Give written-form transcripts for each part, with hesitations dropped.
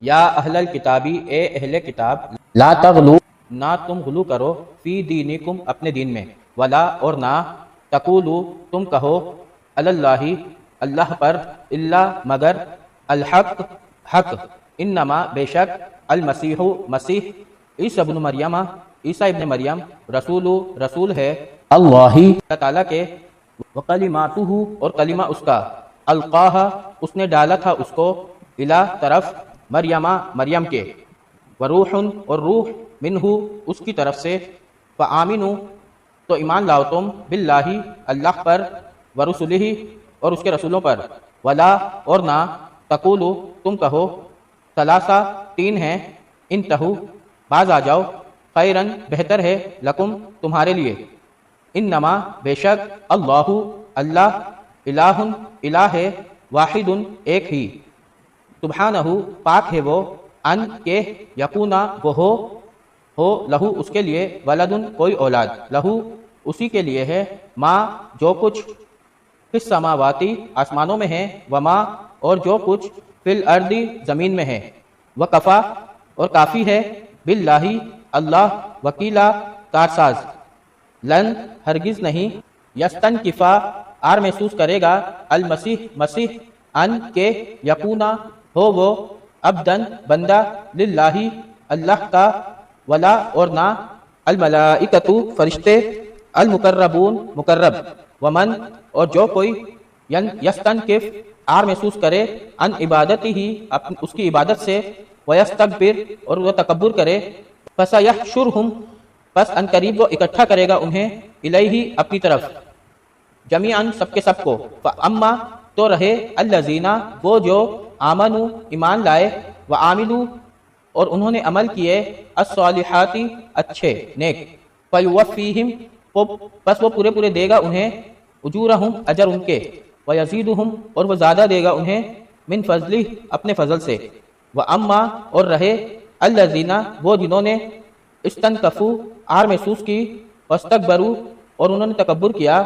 یا اہل الکتابی، اے اہل کتاب، لا تغلو نہ تم غلو کرو فی دینکم، اپنے دین میں، ولا اور نہ تقولو تم کہو علی اللہ، اللہ پر، الا مگر الحق حق، انما بے شک المسیح مسیح، عیسی ابن مریم عیسیٰ ابن مریم، رسول ہے اللہ اللہ تعالیٰ کے، وکلماتہ اور کلمہ اس کا، القاہا اس نے ڈالا تھا اس کو، الی طرف مریم کے، وروح اور روح منہ اس کی طرف سے، فآمنوا تو ایمان لاؤ تم، باللہ اللہ پر، ورسلہ اور اس کے رسولوں پر، ولا اور نہ تقولوا تم کہو ثلاثہ تین ہیں، انتہو باز آ جاؤ، خیرن بہتر ہے، لکم تمہارے لیے، انما بے شک اللہ الہ ہے، واحد ایک ہی، سبحانہ پاک ہے وہ، ان کے یکونا وہ ہو لہو اس کے لیے، ولدن کوئی اولاد، لہو اسی کے لیے ہے، ماں جو کچھ فی السماواتی آسمانوں میں ہے، وما اور جو کچھ فی الارض زمین میں ہے، وکفا اور کافی ہے، باللہ اللہ وکیلا کارساز، لن ہرگز نہیں، یستنکفا آر محسوس کرے گا، مسیح ان کے یکونا ہو وہ، عبدن بندہ، للہ اللہ کا، ولا اور نہ الملائکۃ فرشتے، المقربون مقرب، ومن اور جو کوئی یستنکف آر محسوس کرے، ان عبادتی ہی اس کی عبادت سے، ویستکبر اور وہ تکبر کرے، فسیحشرہم پس ان قریب وہ اکٹھا کرے گا انہیں، الیہ اپنی طرف، جمیعاً سب کے سب کو، فاما تو رہے الذین وہ جو آمنوا ایمان لائے، وعاملوا اور انہوں نے عمل کیے، الصالحات اچھے نیک، فیوفیہم پس وہ پورے دے گا انہیں، اجورہم اجر ان کے، ویزیدہم اور وہ زیادہ دے گا انہیں، من فضلہ اپنے فضل سے، واما اور رہے الذین وہ جنہوں نے استنکفوا آر محسوس کی، واستکبروا اور انہوں نے تکبر کیا،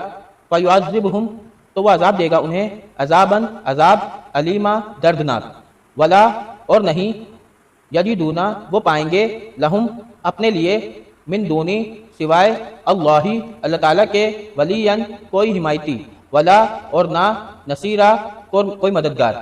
فیعذبہم تو وہ عذاب دے گا انہیں، عذاباً عذاب، علیما دردناک، ولا اور نہیں یجدونا وہ پائیں گے، لہم اپنے لیے، من دونی سوائے اللہ تعالیٰ کے، ولیاً کوئی حمایتی، ولا اور نہ نصیرا کوئی مددگار۔